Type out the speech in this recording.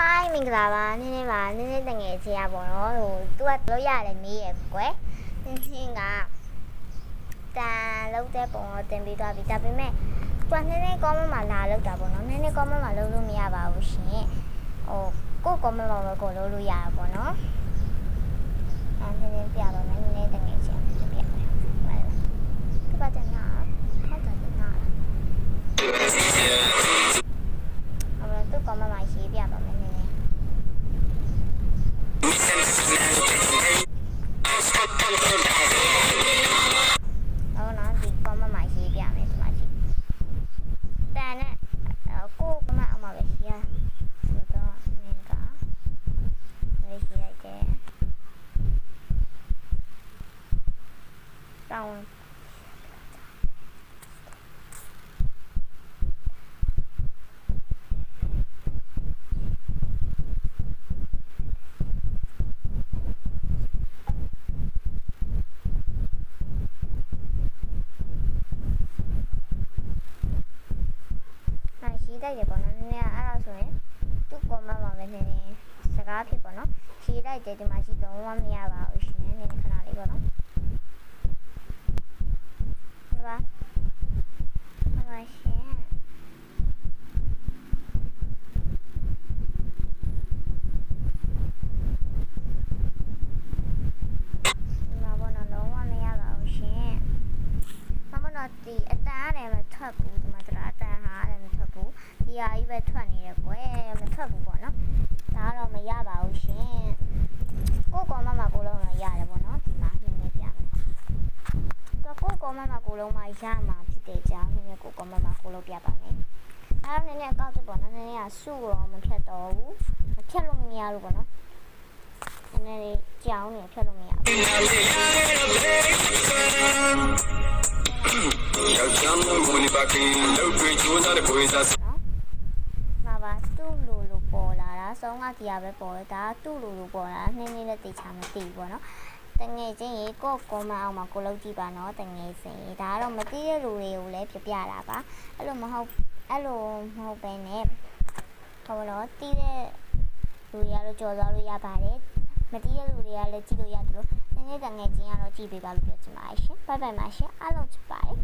Hi မင်္ဂလာပါနင်းနေပါနင်းနေတငယ်ချင်းရပေါ့နော်ဟိုသူကလို့ရတယ်မေးရကွယ်နင်းချင်းကတန်လောက်တဲ့ပုံတော့တင်ပြီးသွားပြီဒါပေမဲ့သူကနင်းနေ comment မှာလာလောက်တာပေါ့နော်နင်းနေ comment မှာလုပ်လို့မရပါဘူးရှင်ဟိုကို comment မှာပဲကိုလုပ်လို့ရတာပေါ့နော်နင်းနေပြပါမယ်နင်းနေတငယ်ချင်းပြမယ်ဒီပါတင်နာဟုတ်တယ်နာသူ comment မှာရေးပြပါမယ်နင်းနေဟုတ်နော်ဒီ comment မှာရေးပြမယ်ဒီမှာကြည့်တန်နဲ့ကို comment အောင်မှာပဲရေးရဆိုတော့နင်းကရေးလိုက်တယ်တောင်းရေးလိုက်တယ်ပေါ့နော်နည်းနည်းအဲ့ဒါဆိုရင်သူ comment မှာပဲနည်းနည်းစကားဖြစ်ပေါ့နော်ရေးလိုက်တယ်ဒီမှာရှိတော့မရပါဘူးရှင်နည်းနည်းခဏလေးပေါ့နော်ဒီပါရှင်ဒီမှာပေါ့နော်လုံးဝမရပါဘူးရှင်ဘာမှမဟုတ်ဒီအတန်းနဲ့မထွက်ဘူးဒီမှာတရာအတန်းဟာလည်းမထွက်ဘူးဒီဟာကြီးပဲထွက်နေတယ်ကွယ်မထွက်ဘူးပေါ့နော်ဒါကတော့မရပါဘူးရှင်ကိုကောင်မကိုလုံးတော့ရတယ်ပေါ့နော်ဒီမှာနည်းနည်းပြမယ်တော့ကိုကောင်မကိုလုံးမှရမှာဖြစ်တယ်ကြောင်းနည်းနည်းကိုကောင်မကိုလုံးပြပါမယ်အဲ့တော့နည်းနည်းကောက်တယ်ပေါ့နော်နည်းနည်းကစုတော့မဖြတ်တော့ဘူးမဖြတ်လို့မရဘူးပေါ့နော်နည်းနည်းကြောင်းနေဖြတ်လို့မရဘူးယောက်ျားမျိုးကိုနေပါခင်လောက်တွေချိုးစားတဲ့ကိုယ်စားမှာပါတူလူပေါ်လာတာစောင်းကကြီးရပဲပေါ်တယ်ဒါတူလူပေါ်လာနည်းနည်းလေးတိတ်ချမသိဘူးပေါ့နော်တငယ်ချင်းရေကိုမအောင်မှာကိုလောက်ကြည့်ပါနော်တငယ်ချင်းရေဒါကတော့မသိတဲ့လူတွေကိုလည်းပြပြတာပါအဲ့လိုမဟုတ်ပဲနဲ့ဟောတော့သိတဲ့လူတွေကတော့ကြော်သွားလို့ရပါတယ်မသိတဲ့လူတွေကလည်းကြည့်လို့ရတယ်လို့နည်းနည်းတငယ်ချင်းကတော့ကြည့်ပေးပါလို့ပြောချင်ပါတယ်ရှင်ဘိုင်ဘိုင်ပါရှင်အားလုံးချစ်ပါတယ်